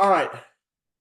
All right.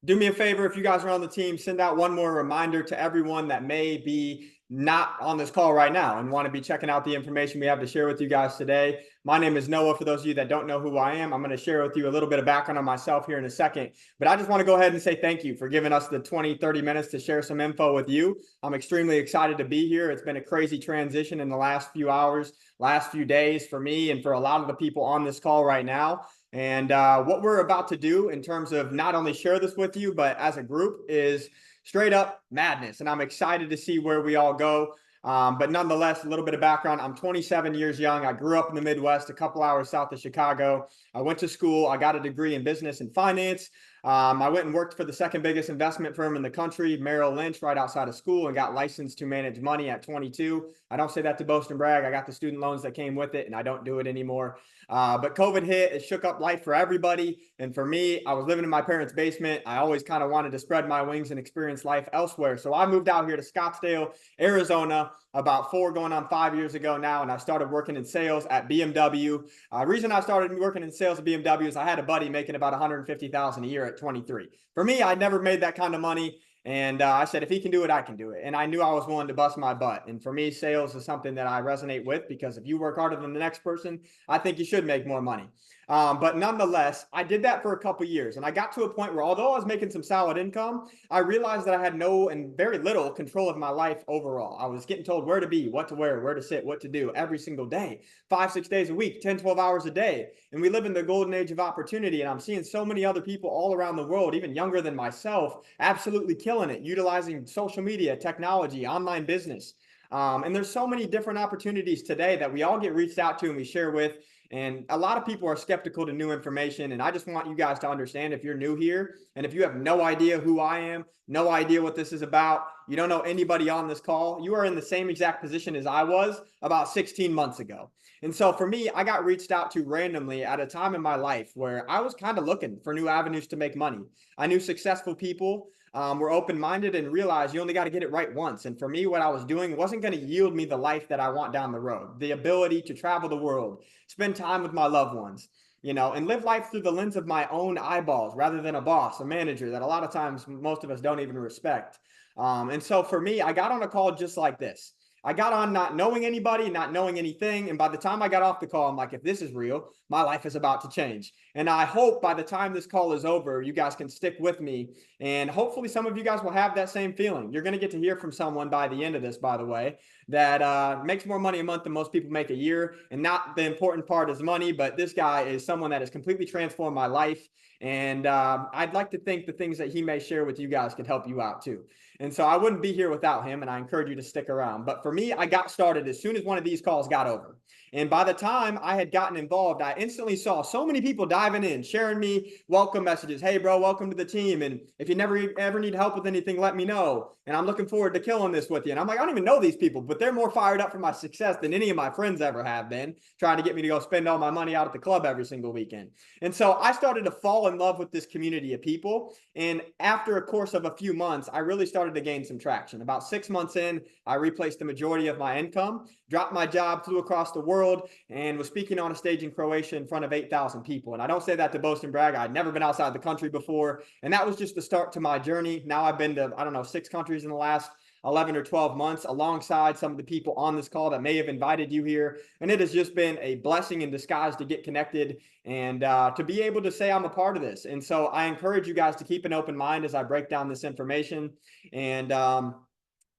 Do me a favor, if you guys are on the team, send out one more reminder to everyone that may be not on this call right now and want to be checking out the information we have to share with you guys today. My name is Noah. For those of you that don't know who I am, I'm going to share with you a little bit of background on myself here in a second. But I just want to go ahead and say thank you for giving us the 20, 30 minutes to share some info with you. I'm extremely excited to be here. It's been a crazy transition in the last few hours, last few days for me and for a lot of the people on this call right now. And what we're about to do in terms of not only share this with you, but as a group is straight up madness. And I'm excited to see where we all go. But nonetheless, a little bit of background. I'm 27 years young. I grew up in the Midwest, a couple hours south of Chicago. I went to school. I got a degree in business and finance. I went and worked for the second biggest investment firm in the country, Merrill Lynch, right outside of school, and got licensed to manage money at 22. I don't say that to boast and brag. I got the student loans that came with it, and I don't do it anymore. But COVID hit. It shook up life for everybody. And for me, I was living in my parents' basement. I always kind of wanted to spread my wings and experience life elsewhere. So I moved out here to Scottsdale, Arizona, about 4 going on 5 years ago now, and I started working in sales at BMW. Reason I started working in sales at BMW is I had a buddy making about $150,000 a year at 23. For me, I never made that kind of money. And I said, if he can do it, I can do it. And I knew I was willing to bust my butt. And for me, sales is something that I resonate with, because if you work harder than the next person, I think you should make more money. But nonetheless, I did that for a couple years. And I got to a point where, although I was making some solid income, I realized that I had no and very little control of my life overall. I was getting told where to be, what to wear, where to sit, what to do every single day, 5, 6 days a week, 10, 12 hours a day. And we live in the golden age of opportunity. And I'm seeing so many other people all around the world, even younger than myself, absolutely killing it, utilizing social media, technology, online business. And there's so many different opportunities today that we all get reached out to and we share with. And a lot of people are skeptical to new information. And I just want you guys to understand, if you're new here and if you have no idea who I am, no idea what this is about, you don't know anybody on this call, you are in the same exact position as I was about 16 months ago. And so for me, I got reached out to randomly at a time in my life where I was kind of looking for new avenues to make money. I knew successful people were open-minded and realized you only got to get it right once. And for me, what I was doing wasn't going to yield me the life that I want down the road, the ability to travel the world, spend time with my loved ones, and live life through the lens of my own eyeballs rather than a boss, a manager that a lot of times most of us don't even respect. And so for me, I got on a call just like this. I got on not knowing anybody, not knowing anything. And by the time I got off the call, I'm like, if this is real, my life is about to change. And I hope by the time this call is over, you guys can stick with me. And hopefully some of you guys will have that same feeling. You're going to get to hear from someone by the end of this, by the way, that makes more money a month than most people make a year. And not the important part is money, but this guy is someone that has completely transformed my life. And I'd like to think the things that he may share with you guys could help you out too. And so I wouldn't be here without him, and I encourage you to stick around. But for me, I got started as soon as one of these calls got over. And by the time I had gotten involved, I instantly saw so many people diving in, sharing me welcome messages. Hey, bro, welcome to the team. And if you never ever need help with anything, let me know. And I'm looking forward to killing this with you. And I'm like, I don't even know these people, but they're more fired up for my success than any of my friends ever have been, trying to get me to go spend all my money out at the club every single weekend. And so I started to fall in love with this community of people. And after a course of a few months, I really started to gain some traction. About 6 months in, I replaced the majority of my income, dropped my job, flew across the world, and was speaking on a stage in Croatia in front of 8,000 people. And I don't say that to boast and brag. I'd never been outside the country before. And that was just the start to my journey. Now I've been to, 6 countries in the last 11 or 12 months, alongside some of the people on this call that may have invited you here. And it has just been a blessing in disguise to get connected and to be able to say I'm a part of this. And so I encourage you guys to keep an open mind as I break down this information. And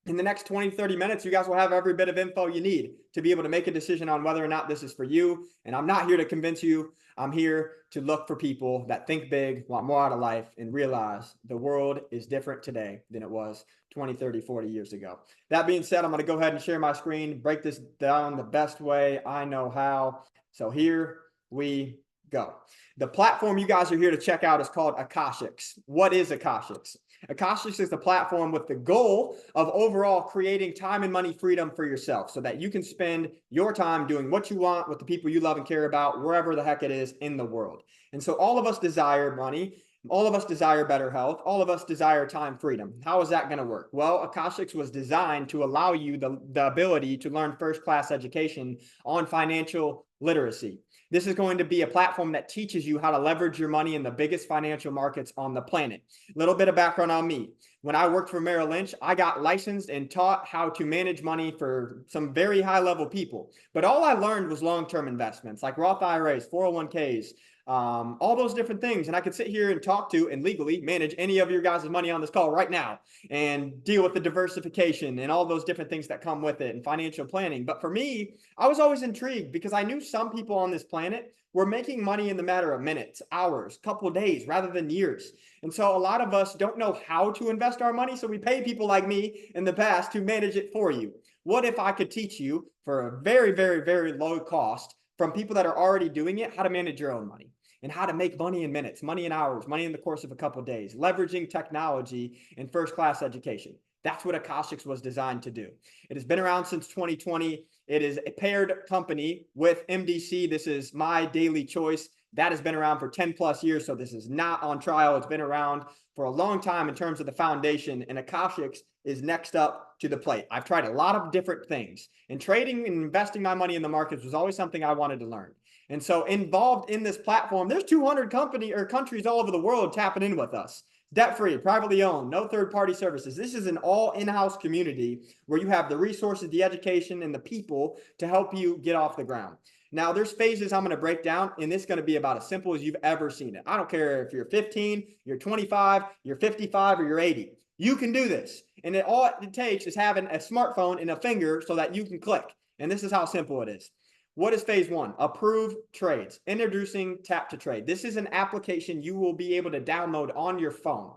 in the next 20, 30 minutes, you guys will have every bit of info you need to be able to make a decision on whether or not this is for you. And I'm not here to convince you. I'm here to look for people that think big, want more out of life, and realize the world is different today than it was 20, 30, 40 years ago. That being said, I'm going to go ahead and share my screen, break this down the best way I know how. So here we go. The platform you guys are here to check out is called Akashx. What is Akashx? Akashx is the platform with the goal of overall creating time and money freedom for yourself so that you can spend your time doing what you want with the people you love and care about, wherever the heck it is in the world. And so all of us desire money. All of us desire better health. All of us desire time freedom. How is that going to work? Well, Akashx was designed to allow you the ability to learn first-class education on financial literacy. This is going to be a platform that teaches you how to leverage your money in the biggest financial markets on the planet. A little bit of background on me. When I worked for Merrill Lynch, I got licensed and taught how to manage money for some very high level people. But all I learned was long-term investments like Roth IRAs, 401ks, all those different things. And I could sit here and talk to and legally manage any of your guys' money on this call right now and deal with the diversification and all those different things that come with it and financial planning. But for me, I was always intrigued because I knew some people on this planet were making money in the matter of minutes, hours, couple of days, rather than years. And so a lot of us don't know how to invest our money. So we pay people like me in the past to manage it for you. What if I could teach you for a very, very, very low cost from people that are already doing it, how to manage your own money and how to make money in minutes, money in hours, money in the course of a couple of days, leveraging technology and first-class education. That's what Akashx was designed to do. It has been around since 2020. It is a paired company with MDC. This is my daily choice. That has been around for 10 plus years. So this is not on trial. It's been around for a long time in terms of the foundation, and Akashx is next up to the plate. I've tried a lot of different things, and trading and investing my money in the markets was always something I wanted to learn. And so involved in this platform, there's 200 countries all over the world tapping in with us. Debt-free, privately owned, no third-party services. This is an all in-house community where you have the resources, the education, and the people to help you get off the ground. Now, there's phases I'm going to break down, and this is going to be about as simple as you've ever seen it. I don't care if you're 15, you're 25, you're 55, or you're 80. You can do this. And all it takes is having a smartphone and a finger so that you can click. And this is how simple it is. What is phase one? Approve trades. Introducing Tap to Trade. This is an application you will be able to download on your phone.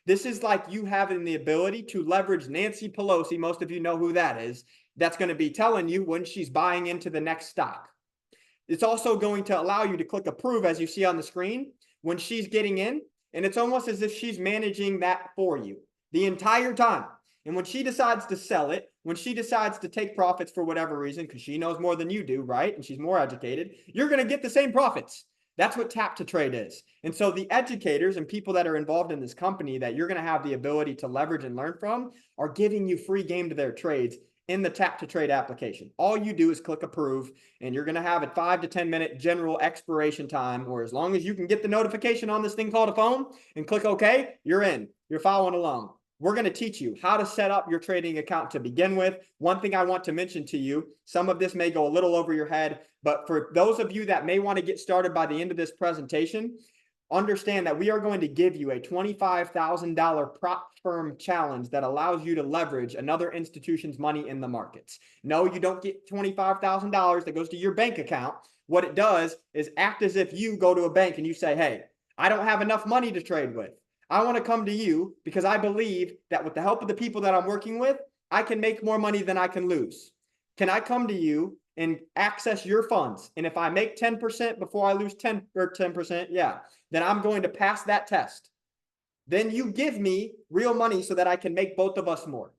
This is like you having the ability to leverage Nancy Pelosi. Most of you know who that is. That's going to be telling you when she's buying into the next stock. It's also going to allow you to click approve, as you see on the screen, when she's getting in. And it's almost as if she's managing that for you the entire time. And when she decides to sell it, when she decides to take profits for whatever reason, because she knows more than you do, right? And she's more educated, you're going to get the same profits. That's what Tap to Trade is. And so the educators and people that are involved in this company that you're going to have the ability to leverage and learn from are giving you free game to their trades in the Tap to Trade application. All you do is click approve, and you're going to have a 5 to 10 minute general expiration time, or as long as you can get the notification on this thing called a phone and click OK, you're in. You're following along. We're going to teach you how to set up your trading account to begin with. One thing I want to mention to you, some of this may go a little over your head, but for those of you that may want to get started by the end of this presentation, understand that we are going to give you a $25,000 prop firm challenge that allows you to leverage another institution's money in the markets. No, you don't get $25,000 that goes to your bank account. What it does is act as if you go to a bank and you say, hey, I don't have enough money to trade with. I want to come to you because I believe that with the help of the people that I'm working with, I can make more money than I can lose. Can I come to you and access your funds? And if I make 10% before I lose 10%, yeah, then I'm going to pass that test. Then you give me real money so that I can make both of us more.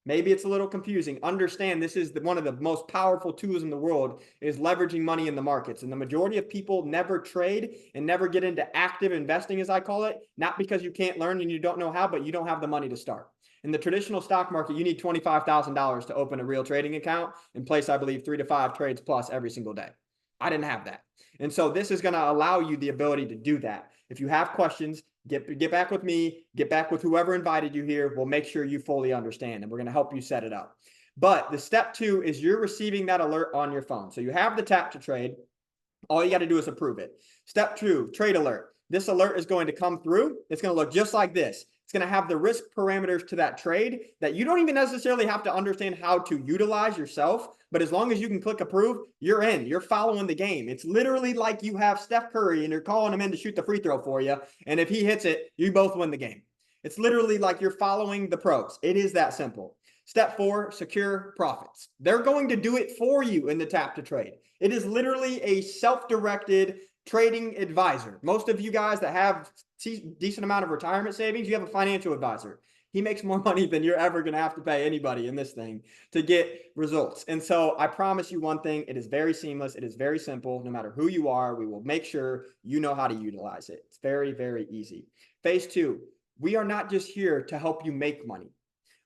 Maybe it's a little confusing. Understand this is one of the most powerful tools in the world is leveraging money in the markets. And the majority of people never trade and never get into active investing, as I call it, not because you can't learn and you don't know how, but you don't have the money to start. In the traditional stock market, you need $25,000 to open a real trading account and place, I believe, 3 to 5 trades plus every single day. I didn't have that. And so this is going to allow you the ability to do that. If you have questions, get back with me, get back with whoever invited you here. We'll make sure you fully understand, and we're going to help you set it up. But the step 2 is you're receiving that alert on your phone. So you have the Tap to Trade. All you got to do is approve it. Step 2, trade alert. This alert is going to come through. It's going to look just like this. It's going to have the risk parameters to that trade that you don't even necessarily have to understand how to utilize yourself. But as long as you can click approve, you're in. You're following the game. It's literally like you have Steph Curry and you're calling him in to shoot the free throw for you. And if he hits it, you both win the game. It's literally like you're following the pros. It is that simple. Step 4, secure profits. They're going to do it for you in the Tap to Trade. It is literally a self-directed trading advisor. Most of you guys that have decent amount of retirement savings, you have a financial advisor. He makes more money than you're ever going to have to pay anybody in this thing to get results. And so I promise you one thing, it is very seamless. It is very simple. No matter who you are, we will make sure you know how to utilize it. It's very, very easy. Phase 2, we are not just here to help you make money.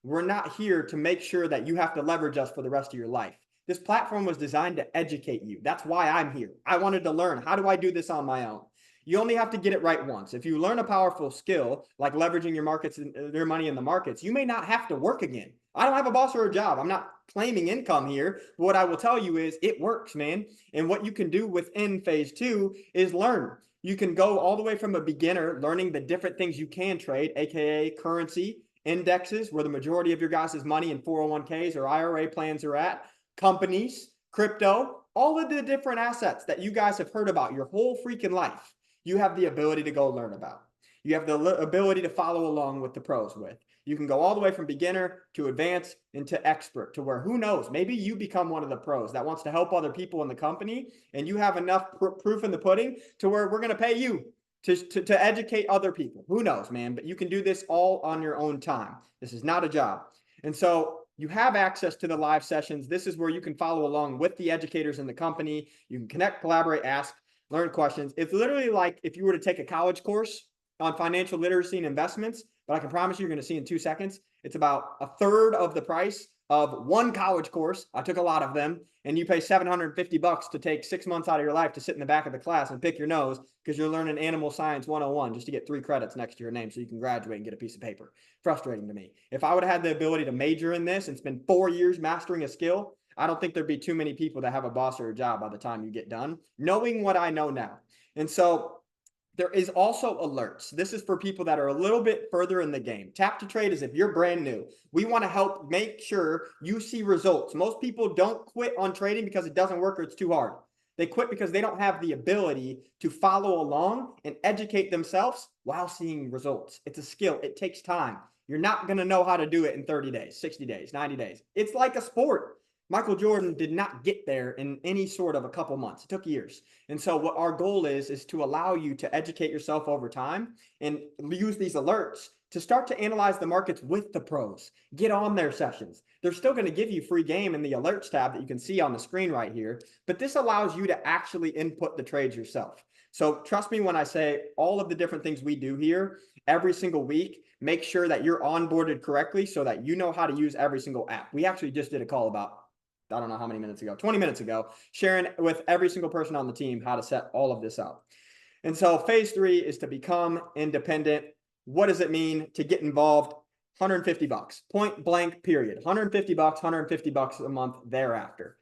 We're not here to make sure that you have to leverage us for the rest of your life. This platform was designed to educate you. That's why I'm here. I wanted to learn. How do I do this on my own? You only have to get it right once. If you learn a powerful skill, like leveraging your markets and your money in the markets, you may not have to work again. I don't have a boss or a job. I'm not claiming income here. But what I will tell you is it works, man. And what you can do within phase 2 is learn. You can go all the way from a beginner, learning the different things you can trade, aka currency, indexes, where the majority of your guys' money in 401ks or IRA plans are at, companies, crypto, all of the different assets that you guys have heard about your whole freaking life. You have the ability to go learn about. You have the ability to follow along with the pros with. You can go all the way from beginner to advanced into expert, to where, who knows, maybe you become one of the pros that wants to help other people in the company, and you have enough proof in the pudding to where we're going to pay you to educate other people. Who knows, man? But you can do this all on your own time. This is not a job. And so you have access to the live sessions. This is where you can follow along with the educators in the company. You can connect, collaborate, ask, learn questions. It's literally like if you were to take a college course on financial literacy and investments, but I can promise you're going to see in 2 seconds, it's about a third of the price of one college course. I took a lot of them, and you pay $750 to take 6 months out of your life to sit in the back of the class and pick your nose because you're learning Animal Science 101 just to get 3 credits next to your name so you can graduate and get a piece of paper. Frustrating to me. If I would have had the ability to major in this and spend 4 years mastering a skill, I don't think there'd be too many people that have a boss or a job by the time you get done, knowing what I know now. And so there is also alerts. This is for people that are a little bit further in the game. Tap to trade is if you're brand new. We want to help make sure you see results. Most people don't quit on trading because it doesn't work or it's too hard. They quit because they don't have the ability to follow along and educate themselves while seeing results. It's a skill. It takes time. You're not going to know how to do it in 30 days, 60 days, 90 days. It's like a sport. Michael Jordan did not get there in any sort of a couple months. It took years. And so what our goal is to allow you to educate yourself over time and use these alerts to start to analyze the markets with the pros. Get on their sessions. They're still going to give you free game in the alerts tab that you can see on the screen right here, but this allows you to actually input the trades yourself. So trust me when I say all of the different things we do here every single week, make sure that you're onboarded correctly so that you know how to use every single app. We actually just did a call about, I don't know how many minutes ago, 20 minutes ago, sharing with every single person on the team how to set all of this up. And so phase 3 is to become independent. What does it mean to get involved? $150, point blank, period. $150, $150 a month thereafter.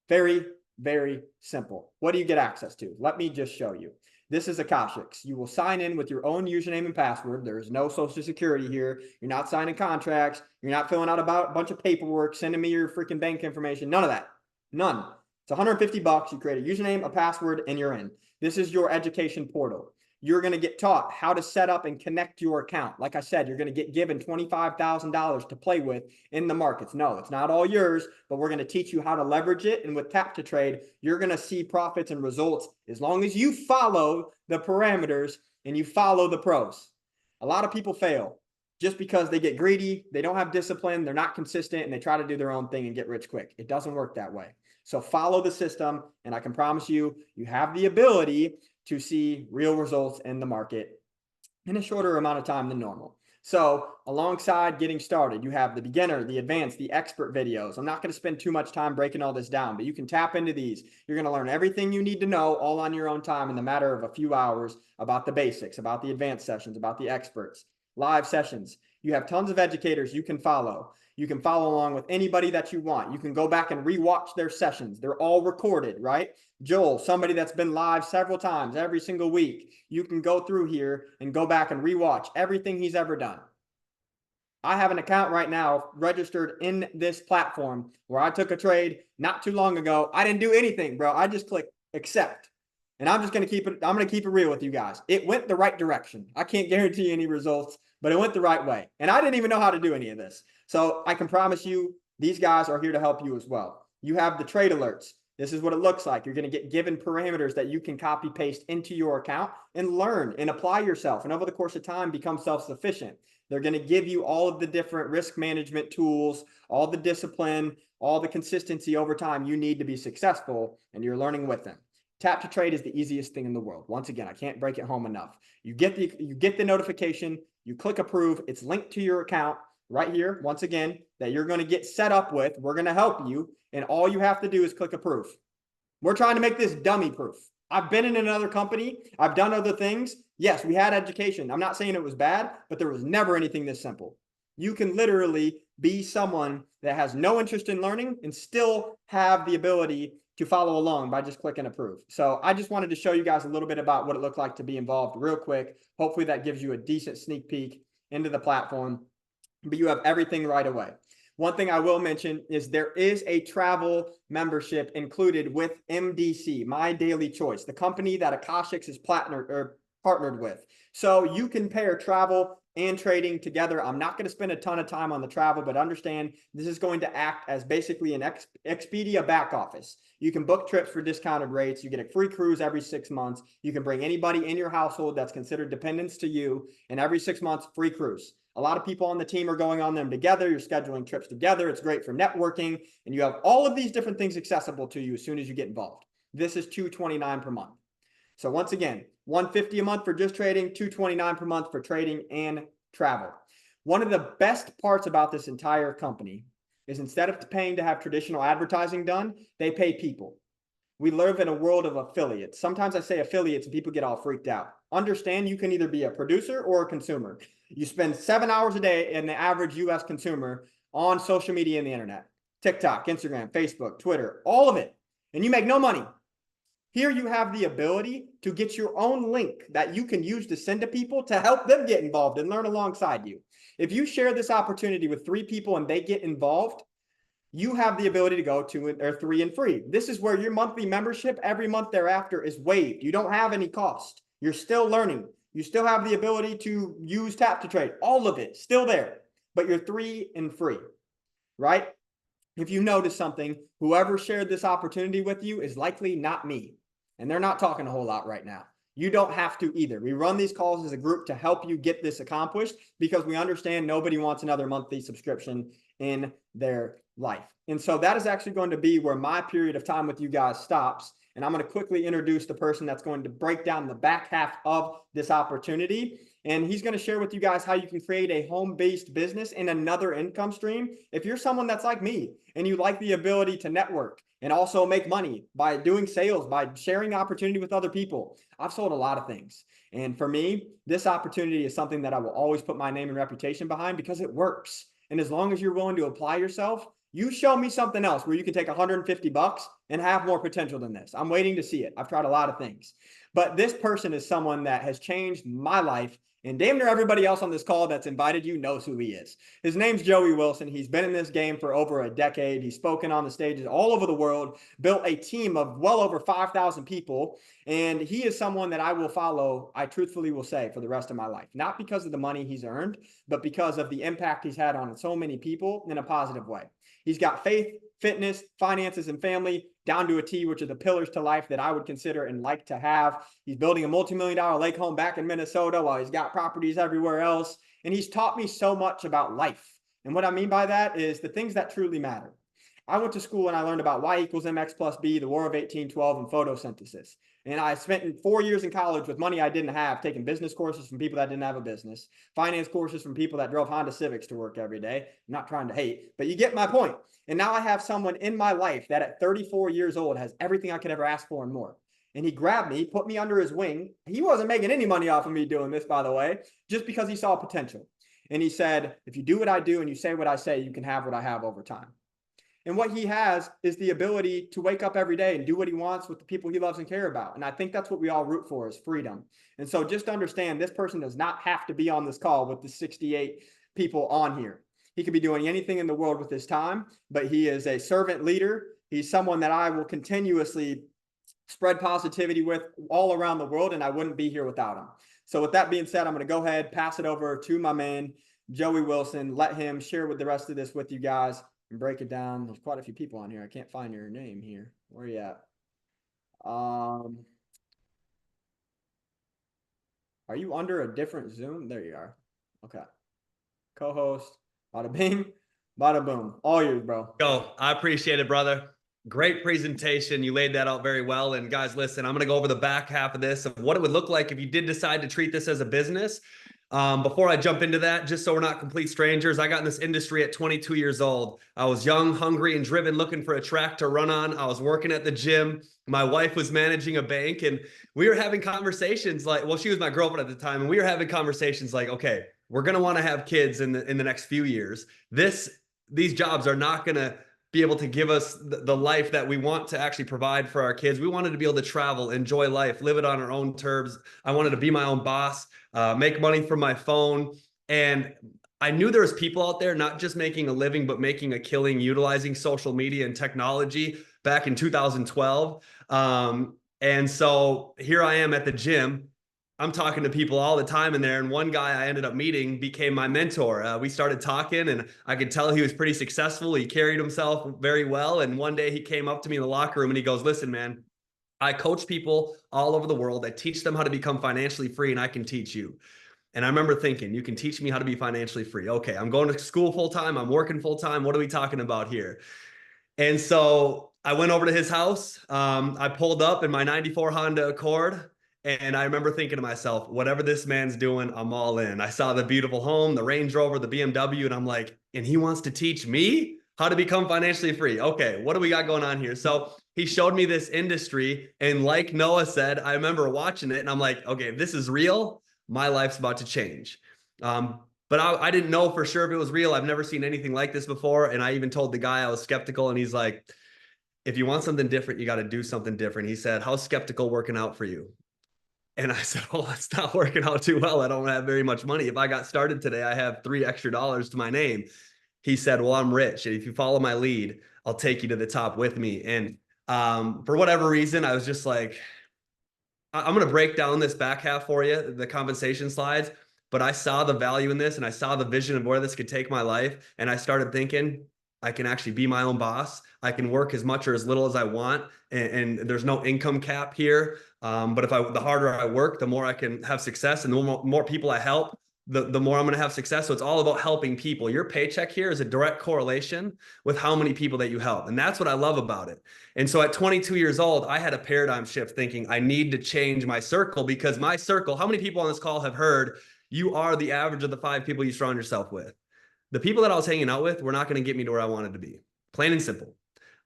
Very, very simple. What do you get access to? Let me just show you. This is Akashx. You will sign in with your own username and password. There is no social security here. You're not signing contracts. You're not filling out a bunch of paperwork, sending me your freaking bank information. None of that. None. It's $150. You create a username, a password, and you're in. This is your education portal. You're going to get taught how to set up and connect your account. Like I said, you're going to get given $25,000 to play with in the markets. No, it's not all yours, but we're going to teach you how to leverage it. And with Tap to Trade, you're going to see profits and results as long as you follow the parameters and you follow the pros. A lot of people fail just because they get greedy, they don't have discipline, they're not consistent, and they try to do their own thing and get rich quick. It doesn't work that way. So follow the system, and I can promise you, you have the ability to see real results in the market in a shorter amount of time than normal. So alongside getting started, you have the beginner, the advanced, the expert videos. I'm not going to spend too much time breaking all this down, but you can tap into these. You're going to learn everything you need to know all on your own time in the matter of a few hours about the basics, about the advanced sessions, about the experts, live sessions. You have tons of educators you can follow. You can follow along with anybody that you want. You can go back and rewatch their sessions. They're all recorded, right? Joel, somebody that's been live several times every single week. You can go through here and go back and rewatch everything he's ever done. I have an account right now registered in this platform where I took a trade not too long ago. I didn't do anything, bro. I just clicked accept. And I'm just going to keep it, I'm going to keep it real with you guys. It went the right direction. I can't guarantee any results, but it went the right way. And I didn't even know how to do any of this. So I can promise you, these guys are here to help you as well. You have the trade alerts. This is what it looks like. You're going to get given parameters that you can copy paste into your account and learn and apply yourself. And over the course of time, become self-sufficient. They're going to give you all of the different risk management tools, all the discipline, all the consistency over time you need to be successful, and you're learning with them. Tap to Trade is the easiest thing in the world. Once again, I can't break it home enough. You get the notification, you click approve, it's linked to your account. right here, once again, that you're going to get set up with. We're going to help you. And all you have to do is click approve. We're trying to make this dummy proof. I've been in another company. I've done other things. Yes, we had education. I'm not saying it was bad, but there was never anything this simple. You can literally be someone that has no interest in learning and still have the ability to follow along by just clicking approve. So I just wanted to show you guys a little bit about what it looked like to be involved real quick. Hopefully that gives you a decent sneak peek into the platform, but you have everything right away. One thing I will mention is there is a travel membership included with MDC, My Daily Choice, the company that Akashx is partnered with. So you can pair travel and trading together. I'm not going to spend a ton of time on the travel, but understand this is going to act as basically an Expedia back office. You can book trips for discounted rates. You get a free cruise every 6 months. You can bring anybody in your household that's considered dependents to you, and every 6 months, free cruise. A lot of people on the team are going on them together. You're scheduling trips together. It's great for networking, and you have all of these different things accessible to you as soon as you get involved. This is $229 per month. So once again, $150 a month for just trading, $229 per month for trading and travel. One of the best parts about this entire company is instead of paying to have traditional advertising done, they pay people. We live in a world of affiliates. Sometimes I say affiliates and people get all freaked out. Understand you can either be a producer or a consumer. You spend 7 hours a day in the average US consumer on social media and the internet, TikTok, Instagram, Facebook, Twitter, all of it, and you make no money. Here you have the ability to get your own link that you can use to send to people to help them get involved and learn alongside you. If you share this opportunity with 3 people and they get involved, you have the ability to go 2 or 3 and free. This is where your monthly membership every month thereafter is waived. You don't have any cost. You're still learning. You still have the ability to use Tap to Trade. All of it still there, but you're 3 and free, right? If you notice something, whoever shared this opportunity with you is likely not me. And they're not talking a whole lot right now. You don't have to either. We run these calls as a group to help you get this accomplished because we understand nobody wants another monthly subscription in their life. And so that is actually going to be where my period of time with you guys stops. And I'm going to quickly introduce the person that's going to break down the back half of this opportunity. And he's going to share with you guys how you can create a home-based business and another income stream. If you're someone that's like me and you like the ability to network and also make money by doing sales, by sharing opportunity with other people. I've sold a lot of things. And for me, this opportunity is something that I will always put my name and reputation behind because it works. And as long as you're willing to apply yourself, you show me something else where you can take $150 and have more potential than this. I'm waiting to see it. I've tried a lot of things. But this person is someone that has changed my life. And damn near everybody else on this call that's invited you knows who he is. His name's Joey Wilson. He's been in this game for over a decade. He's spoken on the stages all over the world, built a team of well over 5,000 people. And he is someone that I will follow, I truthfully will say, for the rest of my life. Not because of the money he's earned, but because of the impact he's had on so many people in a positive way. He's got faith, fitness, finances, and family down to a T, which are the pillars to life that I would consider and like to have. He's building a multi-million-dollar lake home back in Minnesota while he's got properties everywhere else. And he's taught me so much about life. And what I mean by that is the things that truly matter. I went to school and I learned about Y equals MX plus B, the War of 1812, and photosynthesis. And I spent 4 years in college with money I didn't have, taking business courses from people that didn't have a business, finance courses from people that drove Honda Civics to work every day. I'm not trying to hate, but you get my point. And now I have someone in my life that at 34 years old has everything I could ever ask for and more. And he grabbed me, put me under his wing. He wasn't making any money off of me doing this, by the way, just because he saw potential. And he said, if you do what I do and you say what I say, you can have what I have over time. And what he has is the ability to wake up every day and do what he wants with the people he loves and care about. And I think that's what we all root for is freedom. And so just understand this person does not have to be on this call with the 68 people on here. He could be doing anything in the world with his time, but he is a servant leader. He's someone that I will continuously spread positivity with all around the world, and I wouldn't be here without him. So with that being said, I'm going to go ahead, pass it over to my man, Joey Wilson, let him share with the rest of this with you guys and break it down. There's quite a few people on here. I can't find your name here. Where are you at? Are you under a different Zoom? There you are. Okay. Co-host. Bada bing, bada boom. All yours, bro. Yo, I appreciate it, brother. Great presentation. You laid that out very well. And guys, listen, I'm going to go over the back half of this of what it would look like if you did decide to treat this as a business. Before I jump into that, just so we're not complete strangers, I got in this industry at 22 years old. I was young, hungry, and driven, looking for a track to run on. I was working at the gym. My wife was managing a bank, and we were having conversations like, well, she was my girlfriend at the time, and we were having conversations like, okay, we're gonna want to have kids in the next few years. These jobs are not gonna be able to give us the life that we want to actually provide for our kids. We wanted to be able to travel, enjoy life, live it on our own terms. I wanted to be my own boss, make money from my phone. And I knew there was people out there not just making a living, but making a killing utilizing social media and technology back in 2012. And so here I am at the gym. I'm talking to people all the time in there. And one guy I ended up meeting became my mentor. We started talking, and I could tell he was pretty successful. He carried himself very well. And one day he came up to me in the locker room and he goes, listen, man, I coach people all over the world. I teach them how to become financially free, and I can teach you. And I remember thinking, you can teach me how to be financially free. Okay, I'm going to school full time. I'm working full time. What are we talking about here? And so I went over to his house. I pulled up in my 94 Honda Accord. And I remember thinking to myself, whatever this man's doing, I'm all in. I saw the beautiful home, the Range Rover, the BMW, and I'm like, and he wants to teach me how to become financially free. Okay, what do we got going on here? So he showed me this industry. And like Noah said, I remember watching it and I'm like, okay, if this is real, my life's about to change. But I didn't know for sure if it was real. I've never seen anything like this before. And I even told the guy I was skeptical, and he's like, if you want something different, you got to do something different. He said, how's skeptical working out for you? And I said, oh, it's not working out too well. I don't have very much money. If I got started today, I have $3 extra to my name. He said, well, I'm rich. And if you follow my lead, I'll take you to the top with me. And for whatever reason, I was just like, I'm going to break down this back half for you, the compensation slides. But I saw the value in this, and I saw the vision of where this could take my life. And I started thinking, I can actually be my own boss. I can work as much or as little as I want. And there's no income cap here. But the harder I work, the more I can have success, and the more people I help, the more I'm going to have success. So it's all about helping people. Your paycheck here is a direct correlation with how many people that you help. And that's what I love about it. And so at 22 years old, I had a paradigm shift thinking I need to change my circle, because my circle, how many people on this call have heard you are the average of the 5 people you surround yourself with? The people that I was hanging out with were not going to get me to where I wanted to be. Plain and simple.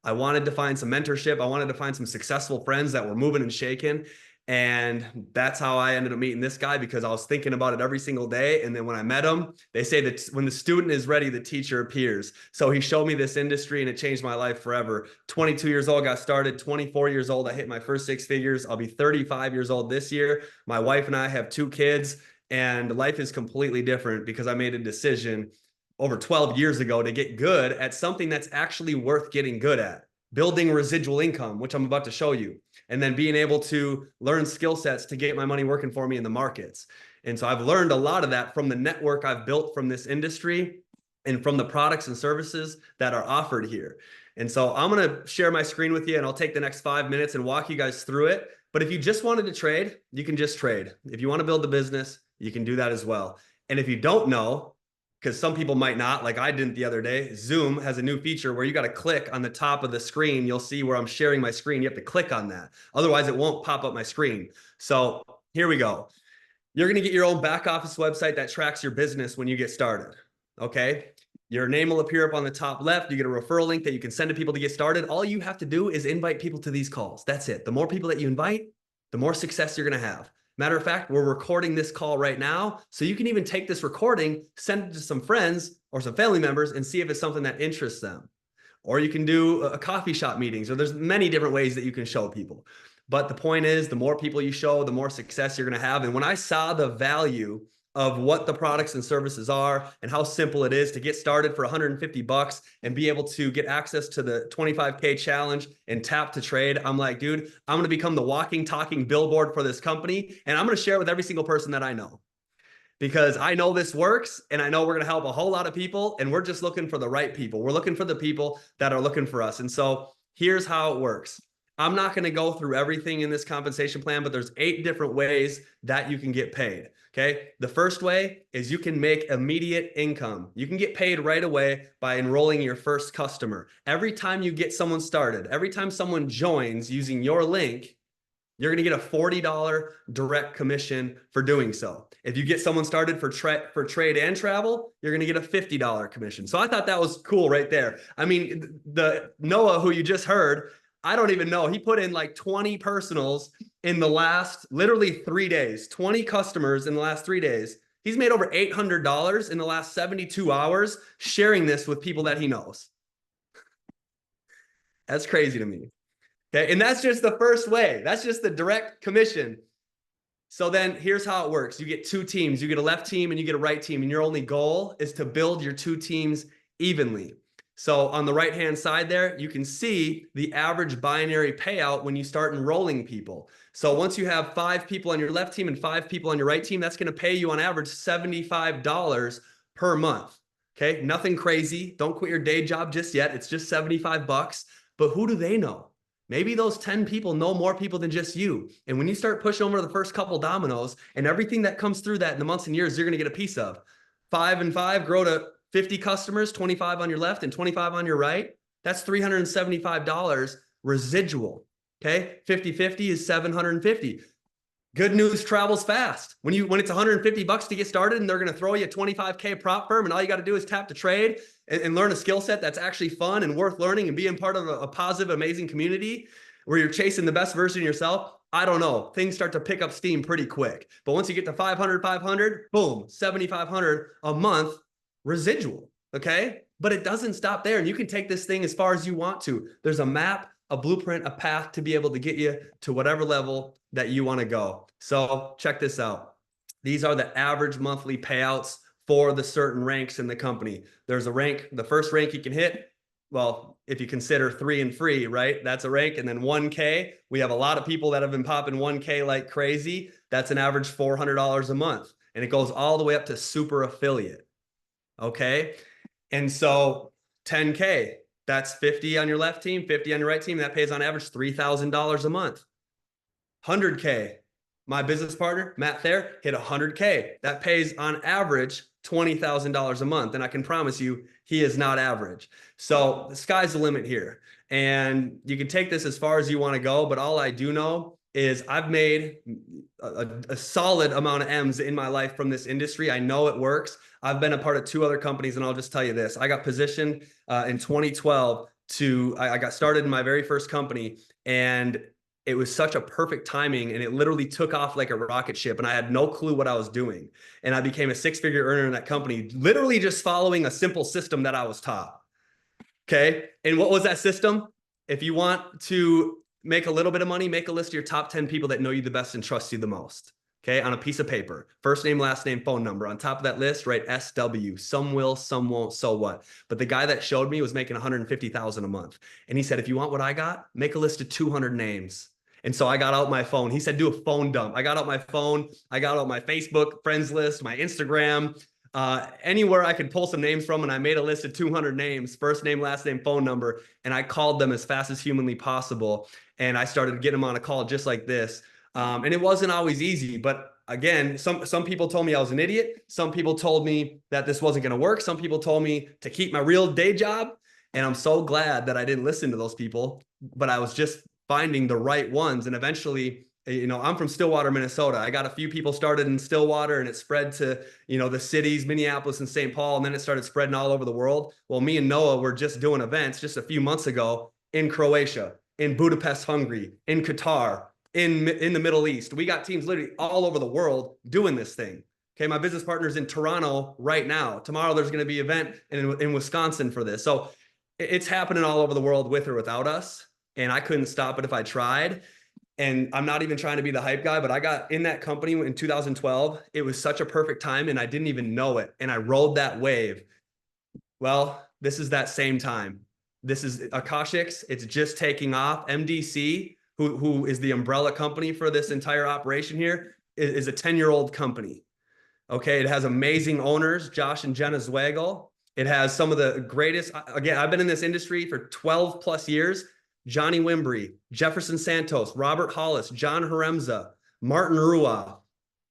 I wanted to find some mentorship. I wanted to find some successful friends that were moving and shaking. And that's how I ended up meeting this guy, because I was thinking about it every single day. And then when I met him, they say that when the student is ready, the teacher appears. So he showed me this industry, and it changed my life forever. 22 years old, got started. 24 years old, I hit my first 6 figures. I'll be 35 years old this year. My wife and I have 2 kids, and life is completely different because I made a decision over 12 years ago to get good at something that's actually worth getting good at. Building residual income, which I'm about to show you, and then being able to learn skill sets to get my money working for me in the markets. And so I've learned a lot of that from the network I've built from this industry and from the products and services that are offered here. And so I'm going to share my screen with you, and I'll take the next 5 minutes and walk you guys through it. But if you just wanted to trade, you can just trade. If you want to build a business, you can do that as well. And if you don't know, because some people might not, like I didn't the other day, Zoom has a new feature where you got to click on the top of the screen. You'll see where I'm sharing my screen. You have to click on that. Otherwise, it won't pop up my screen. So here we go. You're going to get your own back office website that tracks your business when you get started. Okay. Your name will appear up on the top left. You get a referral link that you can send to people to get started. All you have to do is invite people to these calls. That's it. The more people that you invite, the more success you're going to have. Matter of fact, we're recording this call right now. So you can even take this recording, send it to some friends or some family members, and see if it's something that interests them. Or you can do a coffee shop meetings, or there's many different ways that you can show people. But the point is, the more people you show, the more success you're going to have. And when I saw the value of what the products and services are and how simple it is to get started for $150 and be able to get access to the 25K challenge and tap to trade, I'm like, dude, I'm going to become the walking, talking billboard for this company. And I'm going to share it with every single person that I know, because I know this works, and I know we're going to help a whole lot of people, and we're just looking for the right people. We're looking for the people that are looking for us. And so here's how it works. I'm not going to go through everything in this compensation plan, but there's 8 different ways that you can get paid. Okay. The first way is you can make immediate income. You can get paid right away by enrolling your first customer. Every time you get someone started, every time someone joins using your link, You're going to get a $40 direct commission for doing so. If you get someone started for trade and travel, you're going to get a $50 commission. So I thought that was cool right there. I mean, the Noah, who you just heard, I don't even know. He put in like 20 personals in the last literally 3 days, 20 customers in the last 3 days. He's made over $800 in the last 72 hours sharing this with people that he knows. That's crazy to me. Okay. And that's just the first way. That's just the direct commission. So then here's how it works. You get 2 teams. You get a left team and you get a right team. And your only goal is to build your 2 teams evenly. So on the right-hand side there, you can see the average binary payout when you start enrolling people. So once you have 5 people on your left team and 5 people on your right team, that's going to pay you on average $75 per month. Okay. Nothing crazy. Don't quit your day job just yet. It's just 75 bucks. But who do they know? Maybe those 10 people know more people than just you. And when you start pushing over the first couple dominoes and everything that comes through that in the months and years, you're going to get a piece of. 5 and 5 grow to 50 customers, 25 on your left and 25 on your right. That's $375 residual. Okay. 50-50 is 750. Good news travels fast. When it's 150 bucks to get started and they're going to throw you a 25K prop firm and all you got to do is tap to trade and learn a skill set that's actually fun and worth learning and being part of a positive, amazing community where you're chasing the best version of yourself. I don't know. Things start to pick up steam pretty quick. But once you get to 500, boom, 7,500 a month residual. Okay. But it doesn't stop there. And you can take this thing as far as you want to. There's a map, a blueprint, a path to be able to get you to whatever level that you want to go. So check this out. These are the average monthly payouts for the certain ranks in the company. There's a rank, the first rank you can hit. Well, if you consider 3 and free, right? That's a rank. And then 1K, we have a lot of people that have been popping 1K like crazy. That's an average $400 a month. And it goes all the way up to super affiliate. Okay. And so 10K, that's 50 on your left team, 50 on your right team. That pays on average $3,000 a month. 100K. My business partner, Matt Thayer, hit 100K. That pays on average $20,000 a month. And I can promise you, he is not average. So the sky's the limit here. And you can take this as far as you want to go. But all I do know is I've made a solid amount of M's in my life from this industry. I know it works. I've been a part of 2 other companies, and I'll just tell you this. I got positioned in 2012 I got started in my very first company, and it was such a perfect timing, and it literally took off like a rocket ship, and I had no clue what I was doing. And I became a 6-figure earner in that company, literally just following a simple system that I was taught. Okay. And what was that system? If you want to make a little bit of money, make a list of your top 10 people that know you the best and trust you the most. Okay. On a piece of paper, first name, last name, phone number. On top of that list, write SW. Some will, some won't, so what? But the guy that showed me was making $150,000 a month. And he said, if you want what I got, make a list of 200 names. And so I got out my phone. He said, do a phone dump. I got out my phone. I got out my Facebook friends list, my Instagram, anywhere I could pull some names from. And I made a list of 200 names, first name, last name, phone number. And I called them as fast as humanly possible. And I started getting them on a call just like this. And it wasn't always easy, but again, some people told me I was an idiot. Some people told me that this wasn't going to work. Some people told me to keep my real day job. And I'm so glad that I didn't listen to those people, but I was just finding the right ones. And eventually, I'm from Stillwater, Minnesota. I got a few people started in Stillwater, and it spread to, the cities, Minneapolis and St. Paul. And then it started spreading all over the world. Well, me and Noah were just doing events just a few months ago in Croatia, in Budapest, Hungary, in Qatar, in the Middle East. We got teams literally all over the world doing this thing. Okay. My business partner's in Toronto right now. Tomorrow there's going to be an event in Wisconsin for this. So it's happening all over the world with or without us. And I couldn't stop it if I tried. And I'm not even trying to be the hype guy, but I got in that company in 2012. It was such a perfect time, and I didn't even know it. And I rode that wave. Well, this is that same time. This is Akashx. It's just taking off. MDC, who is the umbrella company for this entire operation here, is a 10-year-old company. Okay. It has amazing owners, Josh and Jenna Zwagel. It has some of the greatest. Again, I've been in this industry for 12 plus years. Johnny Wimbrey, Jefferson Santos, Robert Hollis, John Haremza, Martin Rua,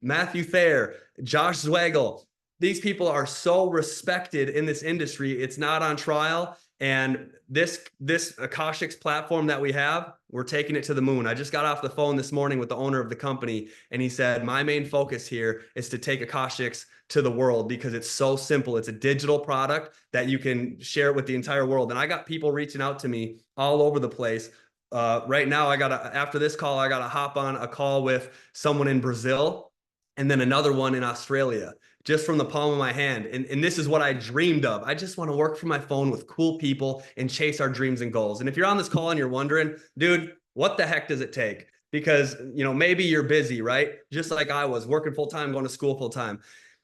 Matthew Thayer, Josh Zwagel. These people are so respected in this industry. It's not on trial. And this Akashx platform that we have, we're taking it to the moon. I just got off the phone this morning with the owner of the company, and he said, my main focus here is to take Akashx to the world because it's so simple. It's a digital product that you can share with the entire world. And I got people reaching out to me all over the place. Right now, after this call, I got to hop on a call with someone in Brazil and then another one in Australia, just from the palm of my hand. And this is what I dreamed of. I just want to work from my phone with cool people and chase our dreams and goals. And if you're on this call and you're wondering, dude, what the heck does it take? Because, maybe you're busy, right? Just like I was working full time, going to school full time.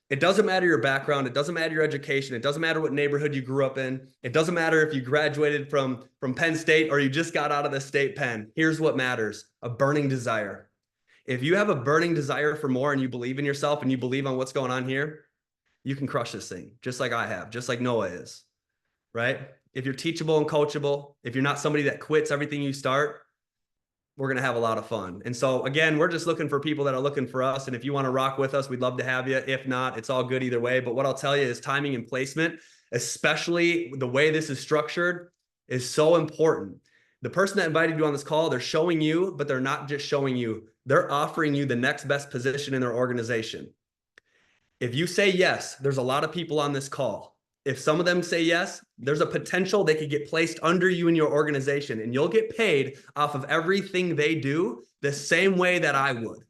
It doesn't matter your background. It doesn't matter your education. It doesn't matter what neighborhood you grew up in. It doesn't matter if you graduated from Penn State or you just got out of the state pen. Here's what matters: a burning desire. If you have a burning desire for more and you believe in yourself and you believe on what's going on here, you can crush this thing just like I have, just like Noah is, right? If you're teachable and coachable, if you're not somebody that quits everything you start, we're going to have a lot of fun. And so again, we're just looking for people that are looking for us. And if you want to rock with us, we'd love to have you. If not, it's all good either way. But what I'll tell you is timing and placement, especially the way this is structured, is so important. The person that invited you on this call, they're showing you, but they're not just showing you. They're offering you the next best position in their organization. If you say yes, there's a lot of people on this call. If some of them say yes, there's a potential they could get placed under you in your organization, and you'll get paid off of everything they do the same way that I would.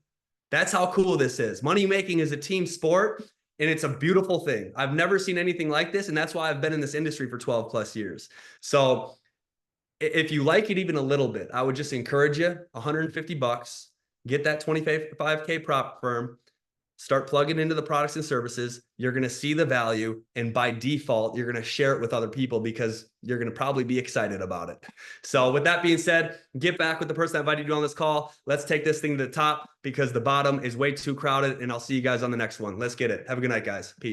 That's how cool this is. Money making is a team sport, and it's a beautiful thing. I've never seen anything like this, and that's why I've been in this industry for 12 plus years. So if you like it even a little bit, I would just encourage you, $150, get that 25K prop firm, start plugging into the products and services. You're going to see the value. And by default, you're going to share it with other people because you're going to probably be excited about it. So with that being said, get back with the person that invited you on this call. Let's take this thing to the top because the bottom is way too crowded. And I'll see you guys on the next one. Let's get it. Have a good night, guys. Peace.